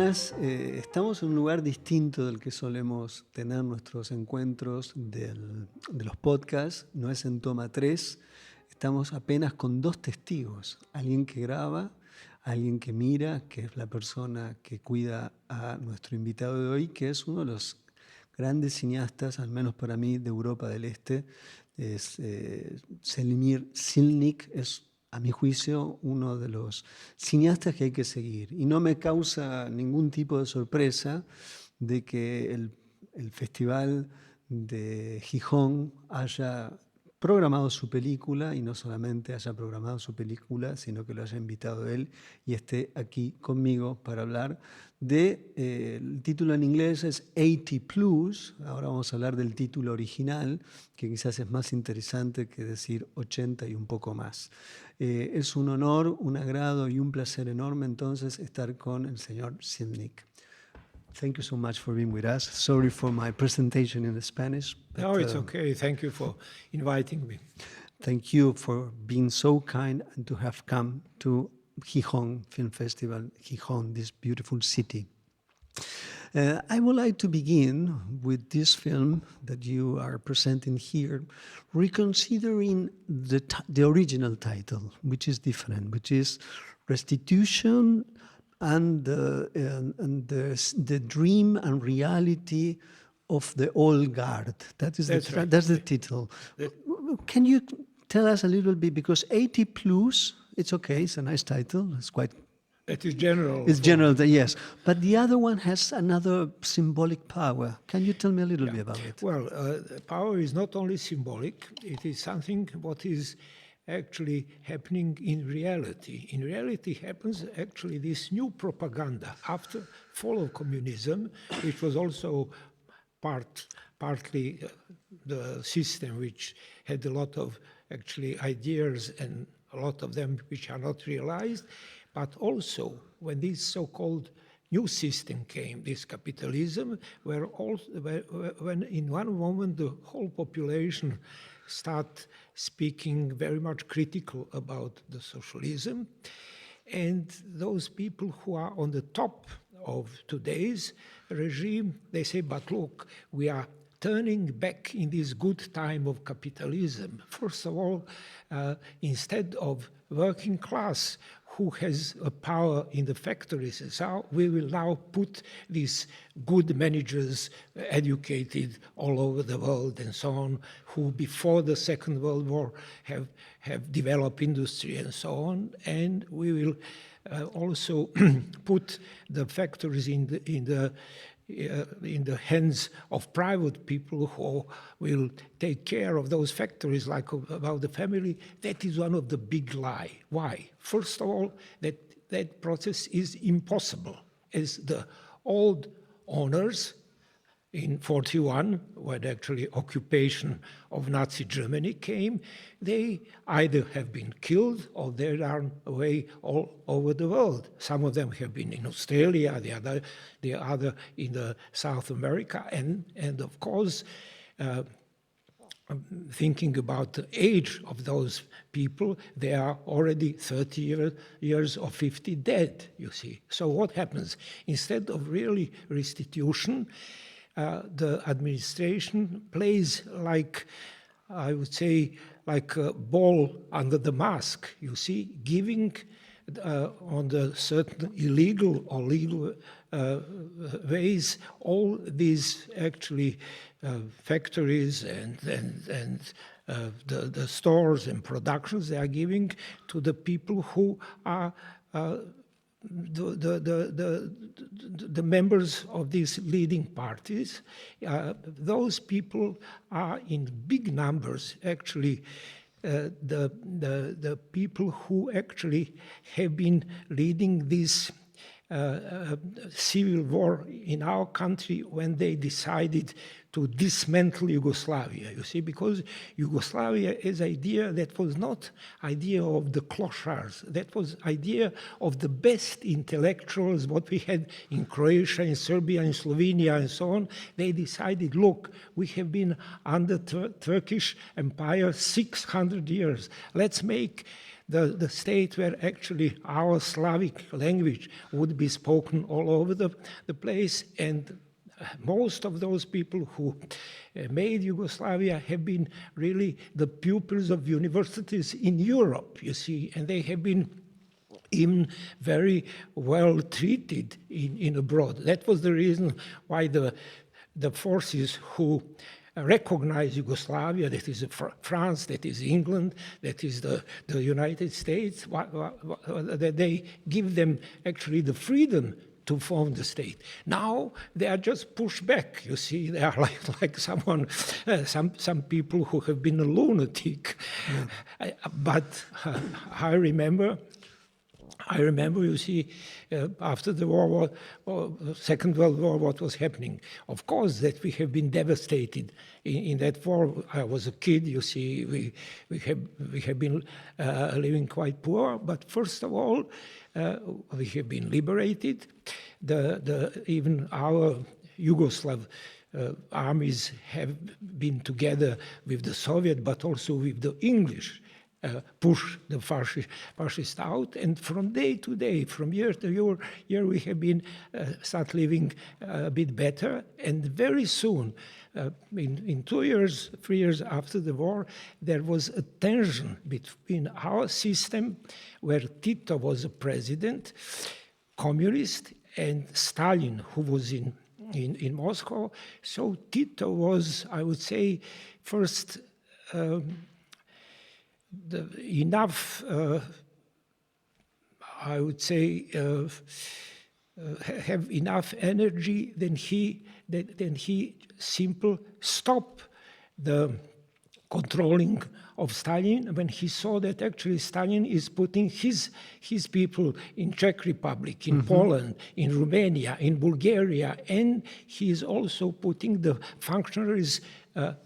buenas. Estamos en un lugar distinto del que solemos tener nuestros encuentros de los podcasts. No es en toma 3. Estamos apenas con 2 testigos. Alguien que graba, alguien que mira, que es la persona que cuida a nuestro invitado de hoy, que es uno de los grandes cineastas, al menos para mí, de Europa del Este. Es ZELIMIR ZILNIK, es a mi juicio, uno de los cineastas que hay que seguir. Y no me causa ningún tipo de sorpresa de que el Festival de Gijón haya programado su película, y no solamente haya programado su película, sino que lo haya invitado él y esté aquí conmigo para hablar de, el título en inglés es 80 Plus. Ahora vamos a hablar del título original, que quizás es más interesante que decir 80 y un poco más. Es un honor, un agrado y un placer enorme entonces estar con el señor ZILNIK. Thank you so much for being with us. Sorry for my presentation in Spanish. But, no, it's okay. Thank you for inviting me. Thank you for being so kind and to have come to Gijón Film Festival, Gijón, this beautiful city. I would like to begin with this film that you are presenting here, reconsidering the original title, which is different, which is Restitution and the dream and reality of the old guard. That's the title. Can you tell us a little bit, because 80 Plus, it's okay, it's a nice title, it's quite... It is general. It's general, yes. But the other one has another symbolic power. Can you tell me a little bit about it? Well, power is not only symbolic, it is something what is actually happening in reality. In reality happens actually this new propaganda after fall of communism, which was also partly the system which had a lot of actually ideas and a lot of them which are not realized. But also, when this so-called new system came, this capitalism, when in one moment the whole population start speaking very much critical about the socialism, and those people who are on the top of today's regime, they say, but look, we are turning back in this good time of capitalism. First of all, instead of working class, who has a power in the factories, so we will now put these good managers, educated all over the world and so on, who before the Second World War have developed industry and so on, and we will also put the factories in the hands of private people who will take care of those factories like about the family. That is one of the big lie. Why? First of all, that process is impossible, as the old owners in 1941, when actually occupation of Nazi Germany came, they either have been killed or they are away all over the world. Some of them have been in Australia, the other in the South America, and of course, thinking about the age of those people, they are already 30 years or 50 dead, you see. So what happens? Instead of really restitution, the administration plays like, I would say, like a ball under the mask, you see, giving on the certain illegal or legal ways all these actually factories and the stores and productions they are giving to the people who are the members of these leading parties. Those people are in big numbers actually the people who actually have been leading this civil war in our country when they decided to dismantle Yugoslavia, you see, because Yugoslavia is idea that was not idea of the clochards, that was idea of the best intellectuals, what we had in Croatia, in Serbia, in Slovenia, and so on. They decided, look, we have been under Turkish Empire 600 years. Let's make the state where actually our Slavic language would be spoken all over the place. And most of those people who made Yugoslavia have been really the pupils of universities in Europe, you see, and they have been even very well treated in abroad. That was the reason why the forces who recognize Yugoslavia, that is France, that is England, that is the United States, that they give them actually the freedom to form the state. Now they are just pushed back. You see, they are like someone, some people who have been a lunatic. Yeah. But I remember, you see, after the Second World War, what was happening. Of course, that we have been devastated in that war. I was a kid, you see, we have been living quite poor. But first of all, we have been liberated. Even our Yugoslav armies have been together with the Soviet, but also with the English. Push the fascist out, and from day to day, from year to year, we have been start living a bit better. And very soon, in 2 years, 3 years after the war, there was a tension between our system, where Tito was a president, communist, and Stalin, who was in Moscow. So Tito was, I would say, first. Enough, I would say, have enough energy, then he simply stopped the controlling of Stalin when he saw that actually Stalin is putting his people in Czech Republic, in Poland, in Romania, in Bulgaria, and he is also putting the functionaries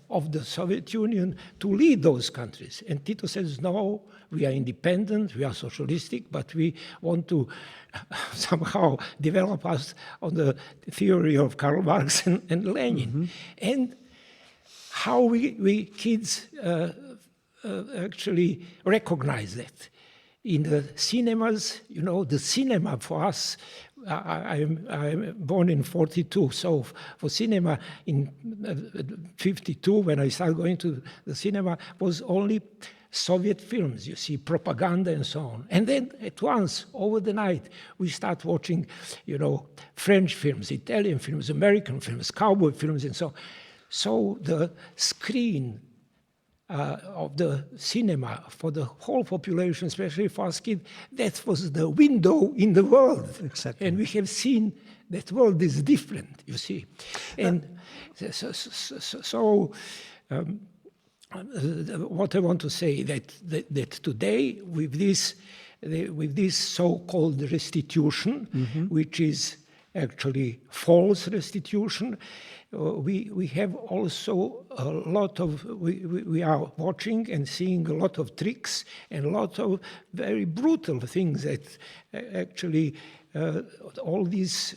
of the Soviet Union to lead those countries. And Tito says, no, we are independent, we are socialistic, but we want to somehow develop us on the theory of Karl Marx and Lenin. And how we kids actually recognize that. In the cinemas, you know, the cinema for us, I'm born in 42, so for cinema in 52, when I started going to the cinema, was only Soviet films, you see, propaganda and so on. And then at once, over the night, we start watching, you know, French films, Italian films, American films, cowboy films, and so on. So the screen of the cinema for the whole population, especially for us kids, that was the window in the world. Exactly. And we have seen that world is different, you see. And what I want to say that today with this so-called restitution, which is actually false restitution, we have also a lot of, we are watching and seeing a lot of tricks and a lot of very brutal things that actually all this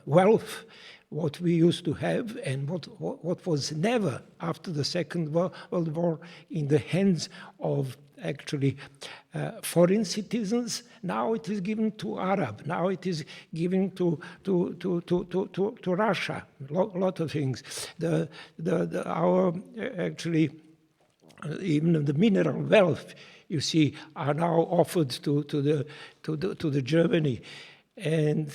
wealth, what we used to have and what was never after the Second World War in the hands of actually foreign citizens, now it is given to Arab, now it is given to Russia, a lot of things. Our actually even the mineral wealth, you see, are now offered to the Germany. And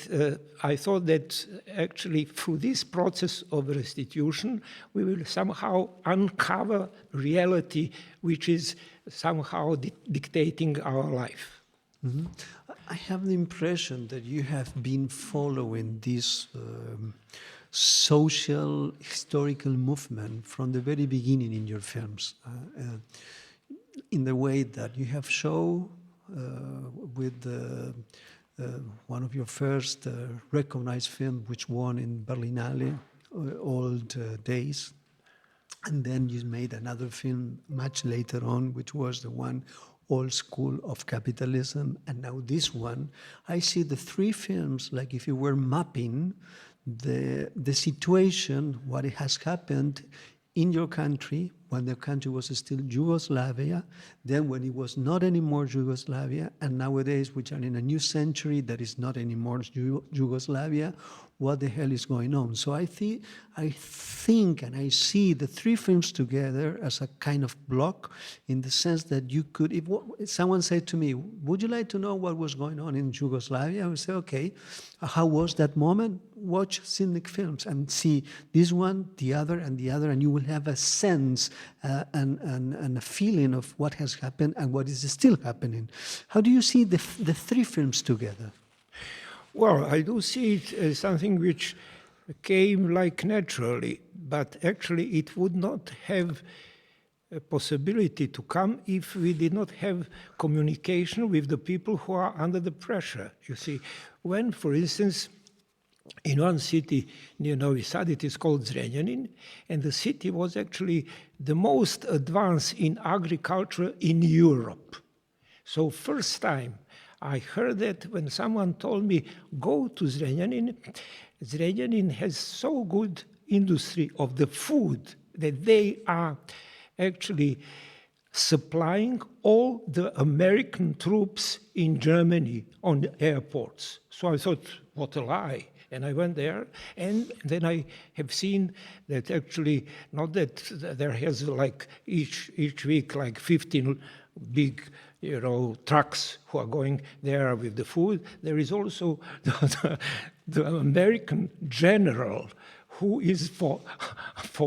I thought that actually through this process of restitution, we will somehow uncover reality which is somehow dictating our life. I have the impression that you have been following this social historical movement from the very beginning in your films, in the way that you have shown with one of your first recognized film, which won in Berlinale, Old Days, And then you made another film much later on, which was the one, Old School of Capitalism. And now this one, I see the three films like if you were mapping the situation, what has happened in your country, when the country was still Yugoslavia, then when it was not anymore Yugoslavia, and nowadays, which are in a new century that is not anymore Yugoslavia, what the hell is going on? So I think and I see the three films together as a kind of block, in the sense that you could, if someone said to me, would you like to know what was going on in Yugoslavia? I would say, okay, how was that moment? Watch Zilnik films and see this one, the other, and you will have a sense and a feeling of what has happened and what is still happening. How do you see the three films together? Well, I do see it as something which came like naturally, but actually it would not have a possibility to come if we did not have communication with the people who are under the pressure. You see, when, for instance, in one city near Novi Sad, it is called Zrenjanin, and the city was actually the most advanced in agriculture in Europe. So first time I heard that when someone told me, go to Zrenjanin. Zrenjanin has so good industry of the food that they are actually supplying all the American troops in Germany on the airports. So I thought, what a lie. And I went there, and then I have seen that actually, not that there has like each week like 15 big, trucks who are going there with the food. There is also the American general who is for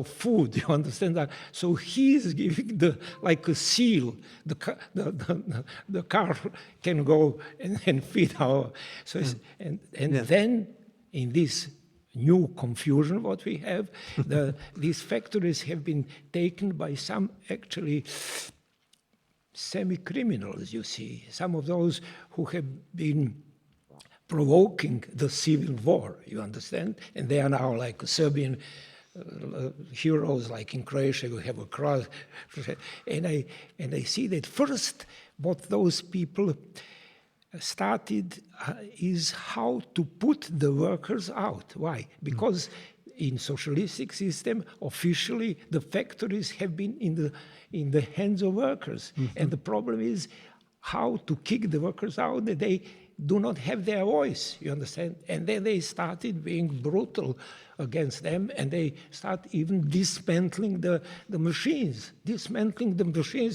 food. You understand that? So he is giving like a seal. The car can go and feed our. So then in this new confusion what we have, these factories have been taken by some actually semi-criminals, you see, some of those who have been provoking the civil war, you understand? And they are now like Serbian heroes, like in Croatia, we have a cross. And I see that first what those people started is how to put the workers out. Why? Because in socialistic system, officially, the factories have been in the hands of workers. And the problem is how to kick the workers out, that they do not have their voice, you understand? And then they started being brutal against them, and they start even dismantling the machines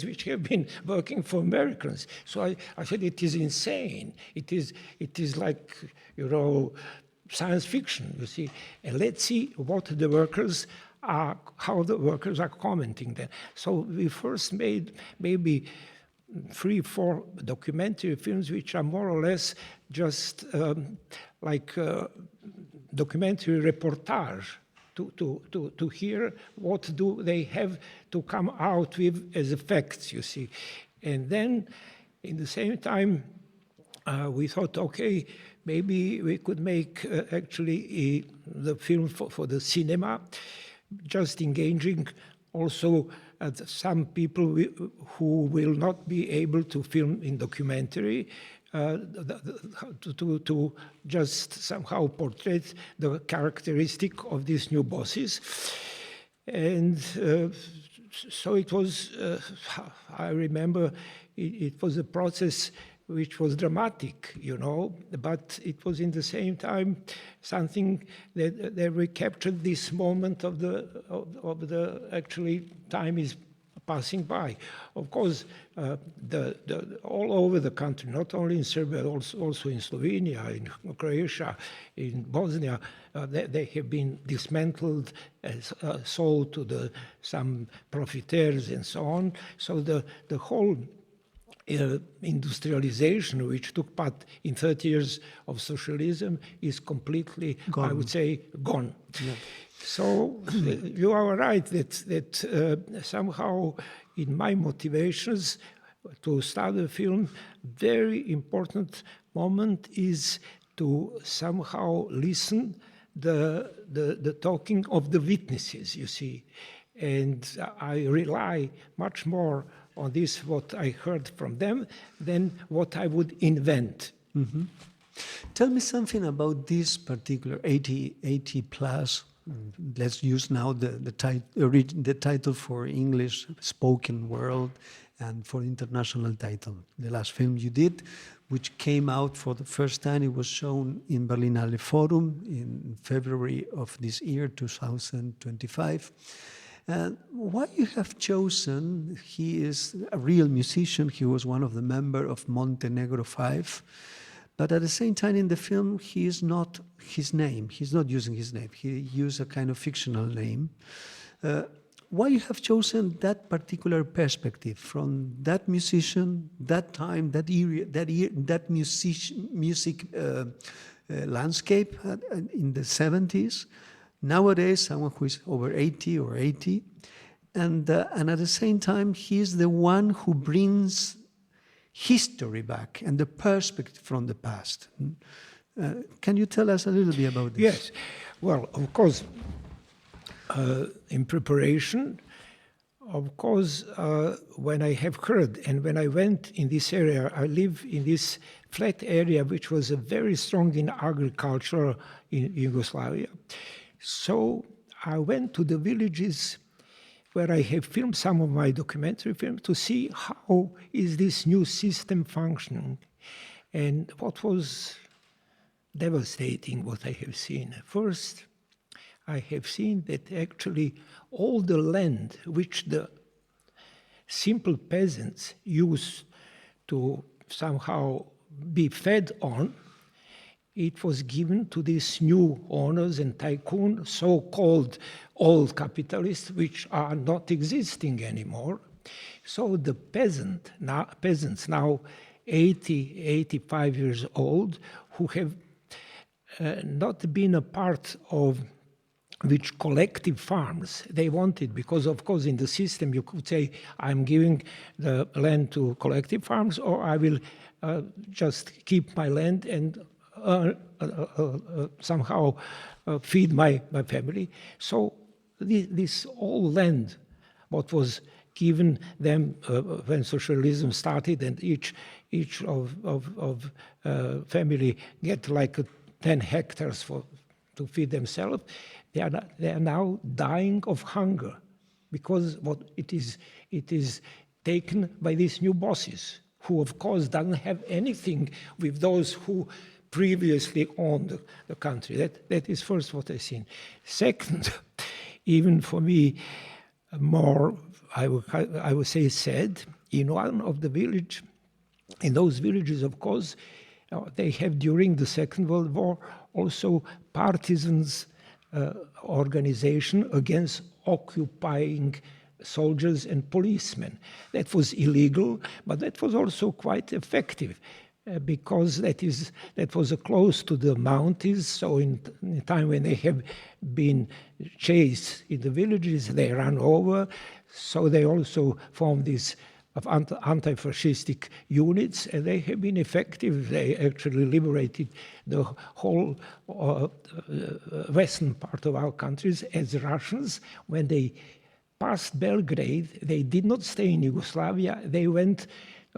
which have been working for Americans. So I said, it is insane. It is like, science fiction, you see. And let's see what the workers are, how the workers are commenting then. So we first made maybe 3-4 documentary films, which are more or less just like documentary reportage to hear what do they have to come out with as facts, you see. And then, in the same time, we thought, okay, maybe we could make actually the film for the cinema, just engaging also some people who will not be able to film in documentary, to just somehow portray the characteristic of these new bosses. And so it was, I remember, it was a process which was dramatic, but it was in the same time something that we captured this moment of the actually time is passing by. Of course, all over the country, not only in Serbia, also in Slovenia, in Croatia, in Bosnia, they have been dismantled, sold to some profiteers and so on. So the whole industrialization, which took part in 30 years of socialism, is completely, gone. I would say, gone. Yeah. So you are right that somehow in my motivations to start a film, very important moment is to somehow listen the talking of the witnesses, you see. And I rely much more on this, what I heard from them, than what I would invent. Mm-hmm. Tell me something about this particular 80 plus. Let's use now the title for English spoken world and for international title. The last film you did, which came out for the first time, it was shown in Berlinale Forum in February of this year, 2025. Why you have chosen, he is a real musician, he was one of the members of Montenegro 5, but at the same time in the film he is not his name, he's not using his name, he used a kind of fictional name. Why you have chosen that particular perspective from that musician, that time, that era, that music landscape in the 70s? Nowadays, someone who is over 80 or 80, and at the same time, he is the one who brings history back and the perspective from the past. Can you tell us a little bit about this? Yes. Well, of course, in preparation, of course, when I have heard and when I went in this area, I live in this flat area, which was very strong in agriculture in Yugoslavia. So I went to the villages where I have filmed some of my documentary films to see how is this new system functioning. And what was devastating, what I have seen. First, I have seen that actually all the land which the simple peasants used to somehow be fed on, it was given to these new owners and tycoon, so-called old capitalists, which are not existing anymore. So the peasants now 80, 85 years old, who have not been a part of which collective farms they wanted, because of course in the system you could say, I'm giving the land to collective farms, or I will just keep my land and somehow feed my family. So this all land, what was given them when socialism started, and each of family get like 10 hectares to feed themselves, they are now dying of hunger, because it is taken by these new bosses, who of course doesn't have anything with those who previously owned the country. That is first what I've seen. Second, even for me, more, I would say sad, in one of the village, in those villages, of course, they have during the Second World War also partisans organization against occupying soldiers and policemen. That was illegal, but that was also quite effective. Because that was close to the mountains, so in the time when they have been chased in the villages, they ran over, so they also formed these anti-fascistic units, and they have been effective. They actually liberated the whole western part of our countries. As Russians, when they passed Belgrade, they did not stay in Yugoslavia, they went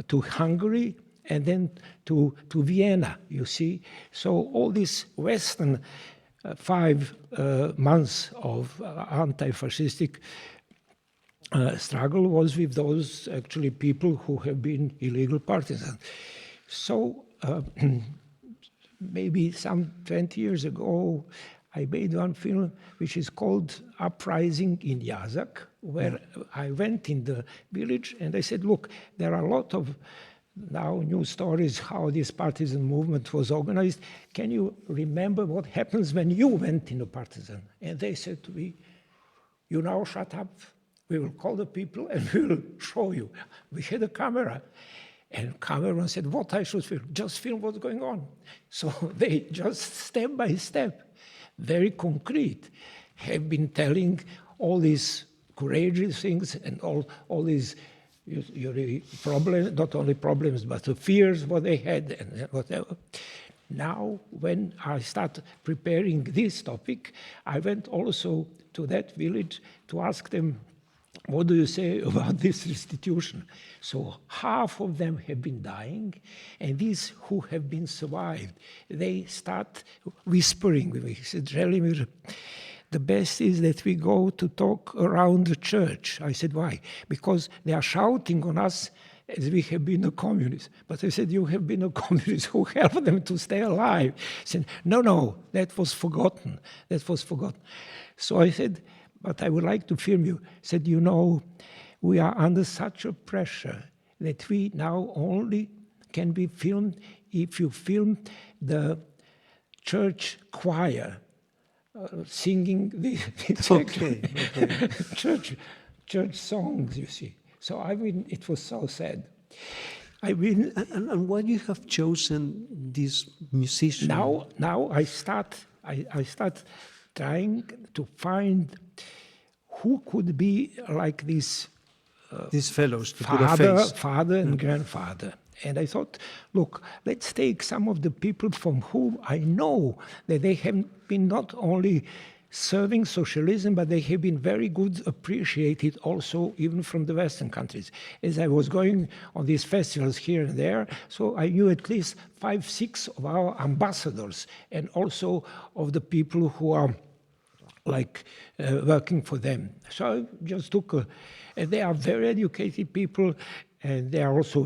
to Hungary, and then to Vienna, you see. So all this Western 5 months of anti-fascistic struggle was with those actually people who have been illegal partisans. So maybe some 20 years ago, I made one film which is called Uprising in Yazak, where I went in the village and I said, look, there are a lot of now new stories how this partisan movement was organized. Can you remember what happens when you went in a partisan? And they said to me, you now shut up. We will call the people and we will show you. We had a camera. And cameraman said, what I should film? Just film what's going on. So they just step by step, very concrete, have been telling all these courageous things and all these problems, not only problems, but the fears what they had and whatever. now when I start preparing this topic, I went also to that village to ask them, what do you say about this restitution? So half of them have been dying, and these who have been survived, they start whispering with me. He said, ZELIMIR, the best is that we go to talk around the church. I said, why? Because they are shouting on us as we have been a communist. But I said, you have been a communist who helped them to stay alive. He said, no, that was forgotten. That was forgotten. So I said, but I would like to film you. He said, you know, we are under such a pressure that we now only can be filmed if you film the church choir singing the church songs, you see. So I mean, it was so sad. I mean, and why you have chosen this musician? Now I start trying to find who could be like this. These fellows to put a face. Father and grandfather. And I thought, look, let's take some of the people from whom I know that they have been not only serving socialism, but they have been very good, appreciated also even from the Western countries. As I was going on these festivals here and there, so I knew at least 5, 6 of our ambassadors and also of the people who are like working for them. So I just took and they are very educated people, and they are also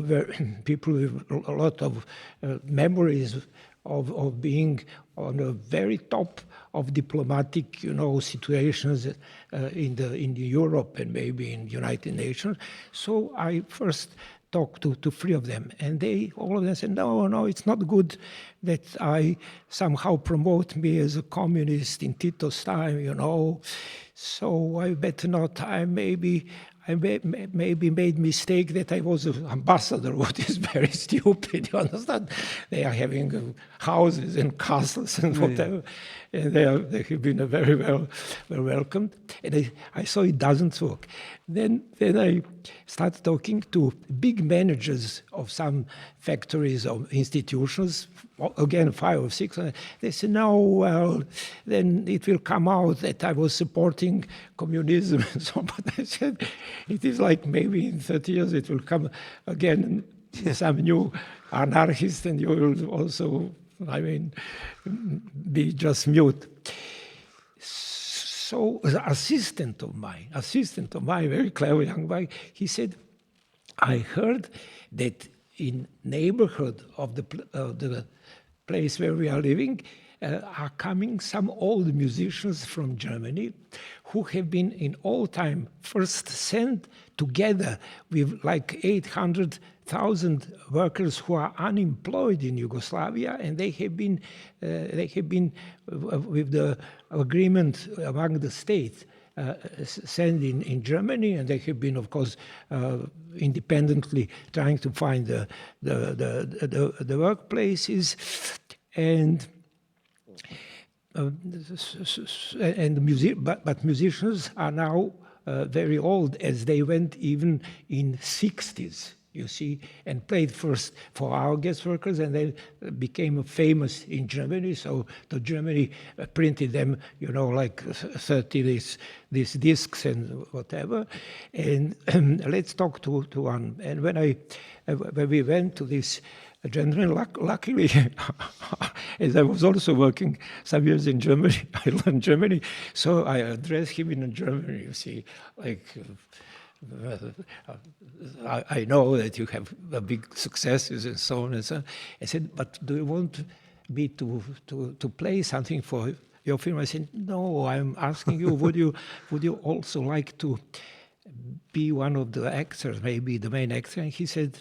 people with a lot of memories of being on the very top of diplomatic, situations in the Europe and maybe in the United Nations. So I first talked to 3 of them, and all of them said, no, it's not good that I somehow promote me as a communist in Tito's time, so I better not. I maybe made mistake that I was an ambassador, what is very stupid, you understand? They are having houses and castles and whatever, and they have been very well welcomed. And I saw it doesn't work. Then I started talking to big managers of some factories or institutions, again 5 or 6. They said, no, well, then it will come out that I was supporting communism and so on. But I said, it is like maybe in 30 years it will come again, some new anarchist, and you will also, be just mute. So the assistant of mine, very clever young guy, he said, I heard that in neighborhood of the place where we are living are coming some old musicians from Germany who have been in all time first sent together with like 800,000 workers who are unemployed in Yugoslavia, and they have been with the agreement among the states sent in Germany, and they have been, of course, independently trying to find the workplaces, but musicians are now very old, as they went even in 60s, you see, and played first for our guest workers, and then became famous in Germany. So the Germany printed them, like 30 these discs and whatever. And let's talk to one. And when we went to this gentleman, luckily, as I was also working some years in Germany, I learned Germany, so I addressed him in German, you see, like, I know that you have big successes and so on and so on. I said, but do you want me to play something for your film? I said, no, I'm asking you, would you also like to be one of the actors, maybe the main actor? And he said,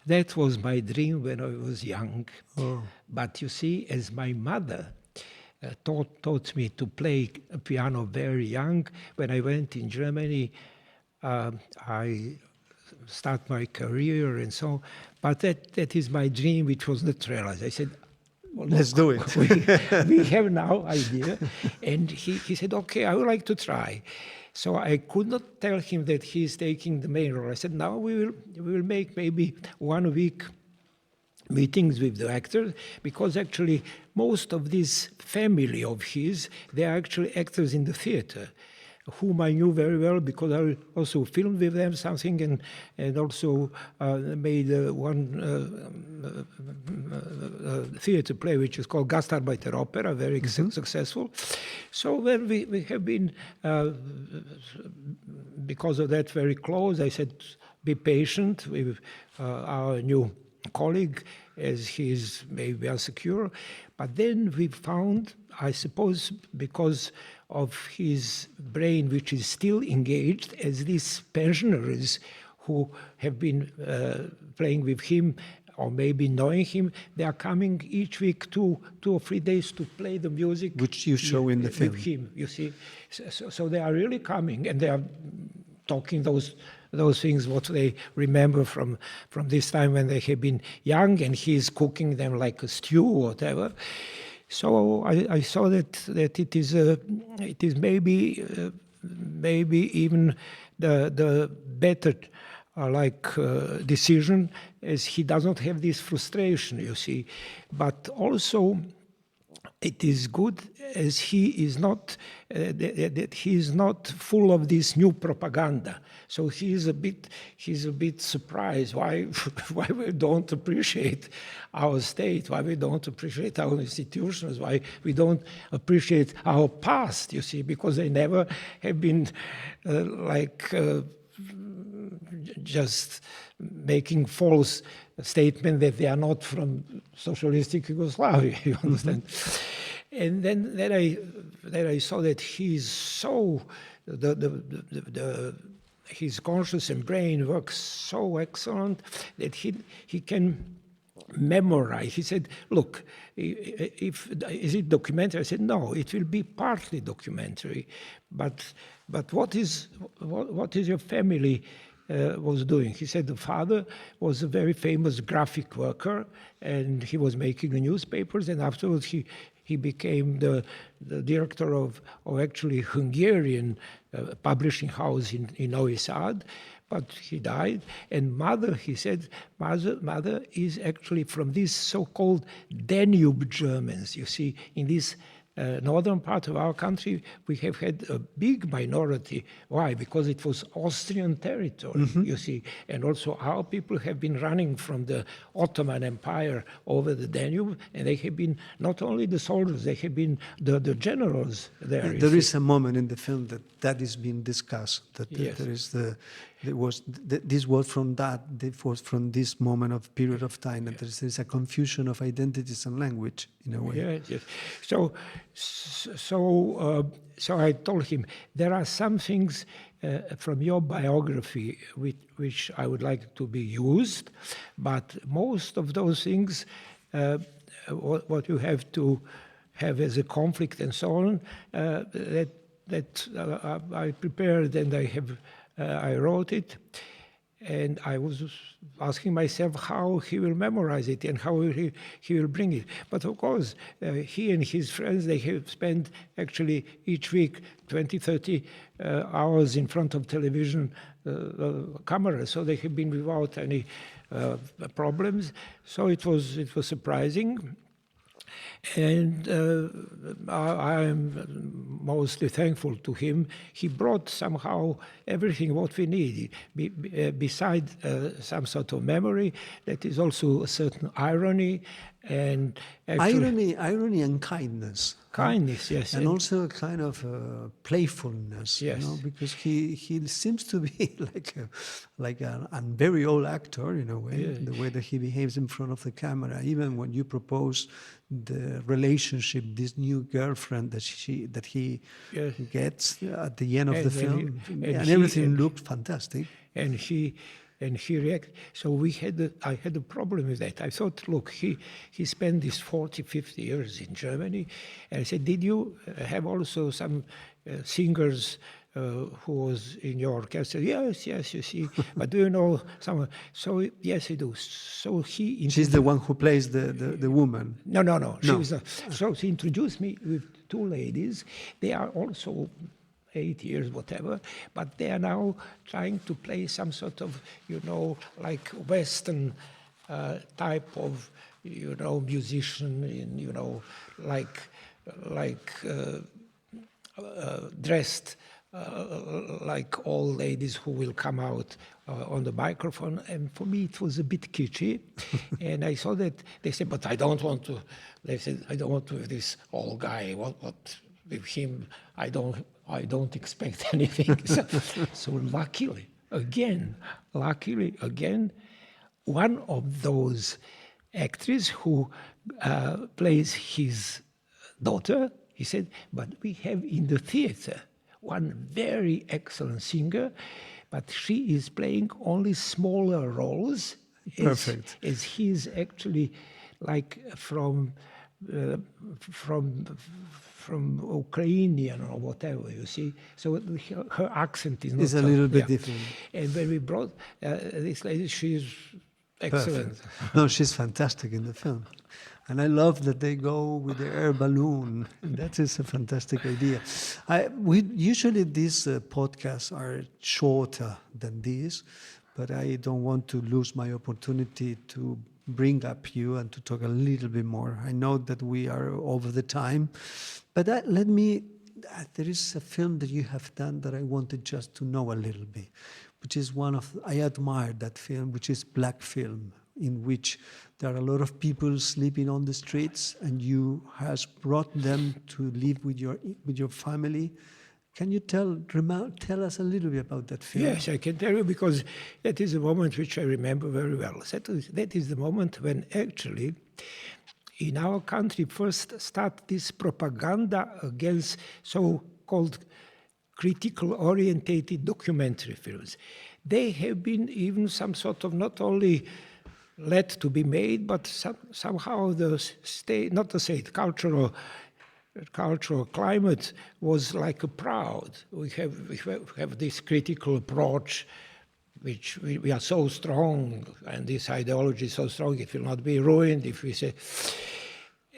that was my dream when I was young. Oh. But you see, as my mother taught me to play piano very young, when I went in Germany, I start my career and so on. But that is my dream, which was not realized. I said, well, let's do it. we have now idea. And he said, okay, I would like to try. So I could not tell him that he is taking the main role. I said, now we will make maybe 1 week meetings with the actors, because actually most of this family of his, they are actually actors in the theater, whom I knew very well because I also filmed with them something and also made one theater play which is called Gastarbeiter Opera, very successful. So when we have been, because of that, very close, I said, be patient with our new colleague as he is maybe insecure. But then we found, I suppose, because of his brain, which is still engaged, as these pensioners who have been playing with him or maybe knowing him, they are coming each week 2 or 3 days to play the music. Which you show in the film. With him, you see. So they are really coming and they are talking those things what they remember from this time when they have been young, and he's cooking them like a stew or whatever. So I saw that it is maybe even the better decision, as he does not have this frustration, you see. But also it is good as he is not that he is not full of this new propaganda. So he's a bit surprised why we don't appreciate our state, why we don't appreciate our institutions, why we don't appreciate our past, you see, because they never have been just making false statement that they are not from socialistic Yugoslavia, you understand? And then I saw that he's so, his conscious and brain works so excellent that he can memorize. He said, look, is it documentary? I said, no, it will be partly documentary, but what is your family was doing? He said the father was a very famous graphic worker and he was making the newspapers, and afterwards he became the director of actually Hungarian publishing house in Novi Sad, but he died. And mother, he said, mother is actually from these so-called Danube Germans. You see, in this northern part of our country, we have had a big minority. Why? Because it was Austrian territory, you see. And also our people have been running from the Ottoman Empire over the Danube, and they have been not only the soldiers, they have been the generals there. There is a moment in the film that is being discussed, that Yes. this was from this moment of period of time, and there's a confusion of identities and language in a way. Yes, yes. So I told him, there are some things from your biography which I would like to be used, but most of those things, what you have to have as a conflict and so on, that I prepared and I wrote it, and I was asking myself how he will memorize it and how he will bring it. But of course, he and his friends, they have spent actually each week 20, 30 hours in front of television camera, so they have been without any problems. So it was surprising. And I am mostly thankful to him. He brought somehow everything what we needed, beside some sort of memory. That is also a certain irony and irony and kindness. Kindness, yes, and also a kind of playfulness. Yes, you know, because he seems to be like a very old actor in a way. Yeah. The way that he behaves in front of the camera, even when you propose the relationship, this new girlfriend that he yes. gets at the end of the film, and everything looked fantastic. And he reacted. So I had a problem with that. I thought, look, he spent these 40, 50 years in Germany. And I said, did you have also some singers who was in your orchestra? Yes, you see. But do you know someone? So yes, I do. So she's the one who plays the woman. No. She was so he introduced me with 2 ladies. They are also 8 years, whatever, but they are now trying to play some sort of, like Western type of, musician, dressed like all ladies who will come out on the microphone. And for me, it was a bit kitschy. And I saw that they said, but I don't want to. They said, I don't want to have this old guy. What with him? I don't expect anything. So luckily again, one of those actors who plays his daughter, he said, but we have in the theater one very excellent singer, but she is playing only smaller roles. Perfect. As he's actually like from Ukrainian or whatever, you see. So her accent is not It's a little bit different. And when we brought this lady, she's excellent. Perfect. No, she's fantastic in the film. And I love that they go with the air balloon. That is a fantastic idea. Usually these podcasts are shorter than this, but I don't want to lose my opportunity to bring up you and to talk a little bit more. I know that we are over the time, but there is a film that you have done that I wanted just to know a little bit, which is I admire that film, which is black film, in which there are a lot of people sleeping on the streets, and you has brought them to live with your family. Can you tell us a little bit about that film? Yes, I can tell you, because that is a moment which I remember very well. That is the moment when actually in our country first start this propaganda against so-called critical-orientated documentary films. They have been even some sort of not only let to be made, but somehow the state, not to say cultural climate was like a proud. We have this critical approach, which we are so strong, and this ideology is so strong, it will not be ruined if we say.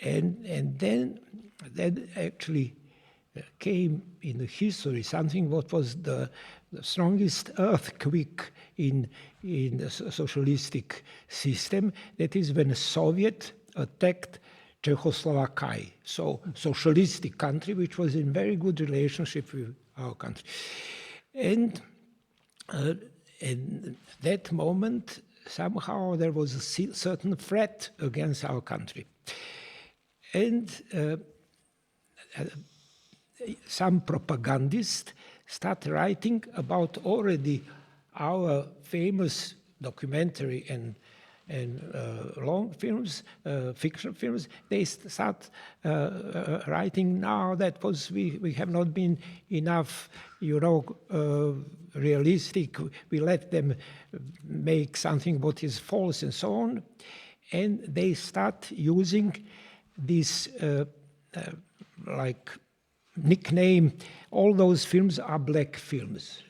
And then actually came in the history something what was the strongest earthquake in the socialistic system. That is when a Soviet attacked Czechoslovakia, so socialistic country, which was in very good relationship with our country. And in that moment, somehow there was a certain threat against our country. And some propagandists start writing about already our famous documentary and long films, fiction films. They start writing now that we have not been enough, realistic. We let them make something what is false and so on, and they start using this like nickname. All those films are black films.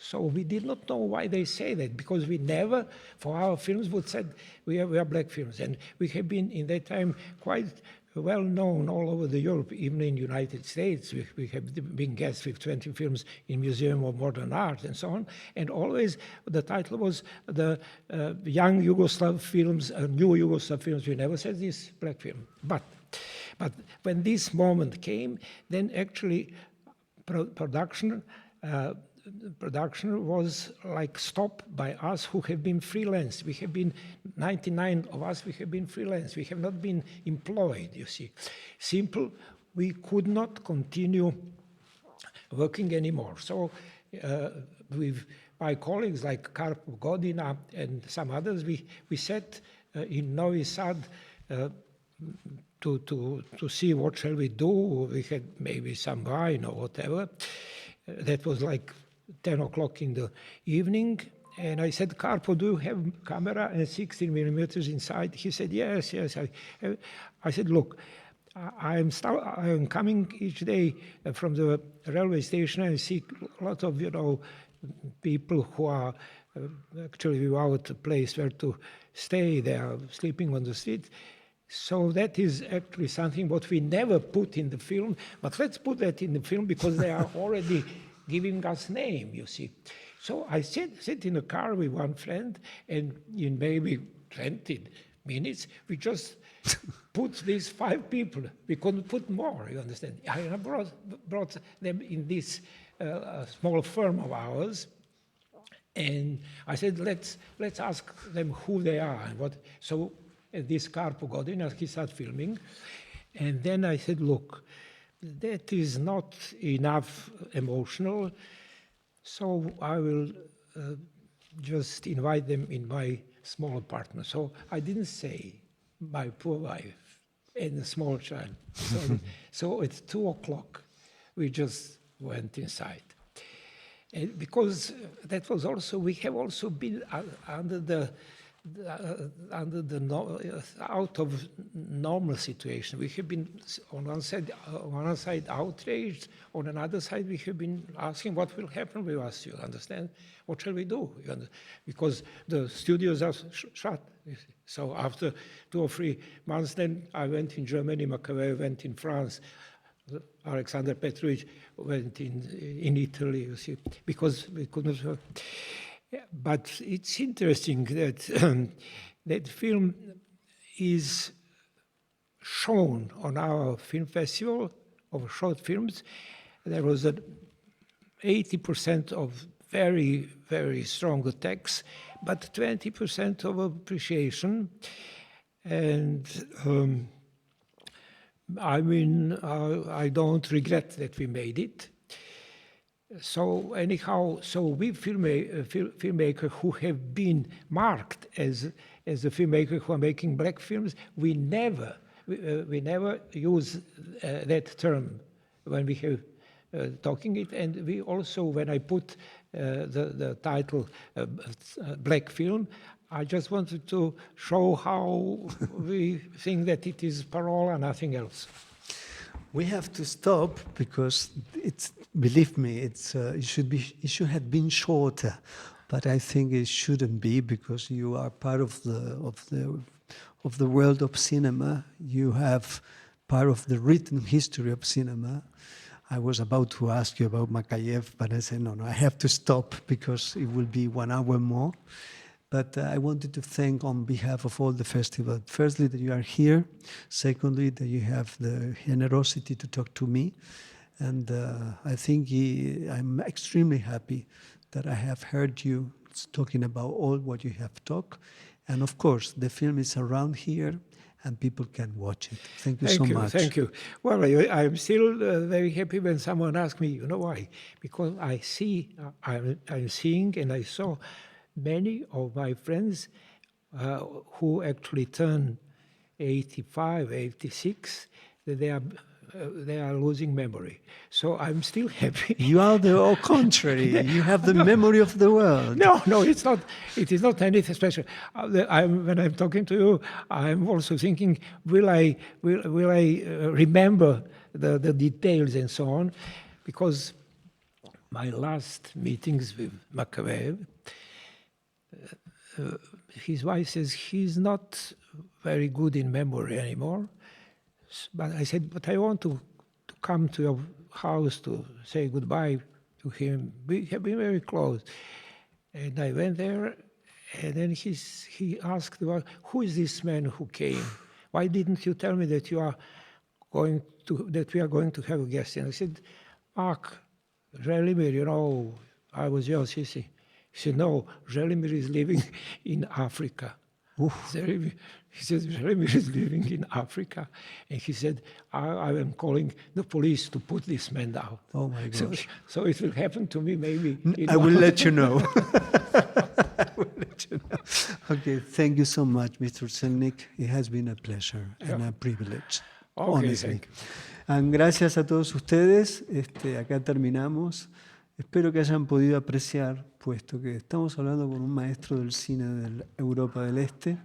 So we did not know why they say that, because we never, for our films, would said we are black films. And we have been, in that time, quite well known all over the Europe, even in the United States. We have been guests with 20 films in Museum of Modern Art and so on. And always the title was the young Yugoslav films, new Yugoslav films. We never said this black film. But when this moment came, then actually production was like stopped by us who have been freelance. We have been, 99 of us, we have been freelance. We have not been employed, you see. Simple, we could not continue working anymore. So with my colleagues like Karpo Godina and some others, we sat in Novi Sad to see what shall we do. We had maybe some wine or whatever. That was like 10 o'clock in the evening, and I said, Karpo, do you have camera and 16 millimeters inside? He said, yes. I said, look, I am coming each day from the railway station, and I see a lot of, people who are actually without a place where to stay. They are sleeping on the street. So that is actually something what we never put in the film, but let's put that in the film because they are already giving us name, you see. So I sit in a car with one friend, and in maybe 20 minutes, we just put these 5 people. We couldn't put more, you understand? I brought them in this small firm of ours, and I said, let's ask them who they are and what. So this Carpo got in, he started filming, and then I said, look, that is not enough emotional, so I will just invite them in my small apartment. So I didn't say my poor wife and a small child. So at 2:00, we just went inside. And because that was also, we have also been out of normal situation. We have been on one side outraged, on another side we have been asking what will happen with us, you understand? What shall we do? Because the studios are shut. So after 2 or 3 months, then I went in Germany, Macaulay went in France, Alexander Petrovich went in Italy, you see, because we could not. But it's interesting that that film is shown on our film festival of short films. There was 80% of very, very strong text, but 20% of appreciation. And I mean, I don't regret that we made it. So anyhow, we filmmakers who have been marked as a filmmaker who are making black films, we never use that term when we have talking it. And we also, when I put the title black film, I just wanted to show how we think that it is parola, nothing else. We have to stop because it's, believe me, it should have been shorter, but I think it shouldn't be because you are part of the world of cinema. You have part of the written history of cinema. I was about to ask you about Makayev, but I said no, I have to stop because it will be 1 hour more. But I wanted to thank on behalf of all the festival, firstly, that you are here. Secondly, that you have the generosity to talk to me. And I think I'm extremely happy that I have heard you talking about all what you have talked. And of course, the film is around here and people can watch it. Thank you so much. Thank you. Well, I'm still very happy when someone asks me, you know why? Because I see, I'm seeing and I saw many of my friends who actually turn 85, 86, that they are losing memory. So I'm still happy. You are the contrary. You have the memory of the world. No, it's not. It is not anything special. When I'm talking to you, I'm also thinking, will I remember the details and so on? Because my last meetings with Macaulay, his wife says he's not very good in memory anymore. But I said, but I want to come to your house to say goodbye to him. We have been very close. And I went there, and then he asked, well, who is this man who came? Why didn't you tell me that we are going to have a guest? And I said, Mark, Zelimir, you know, I was your sissy. He said, no, Zelimir is living in Africa. He said, Zelimir is living in Africa. And he said, I am calling the police to put this man down. Oh my gosh. So it will happen to me maybe. I will let you know. I will let you know. Okay, thank you so much, Mr. Zilnik. It has been a pleasure and a privilege. Okay, honestly. thank you. And gracias a todos ustedes. Acá terminamos. Espero que hayan podido apreciar, puesto que estamos hablando con un maestro del cine de Europa del Este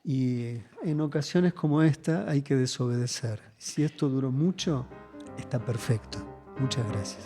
y en ocasiones como esta hay que desobedecer. Si esto duró mucho, está perfecto. Muchas gracias.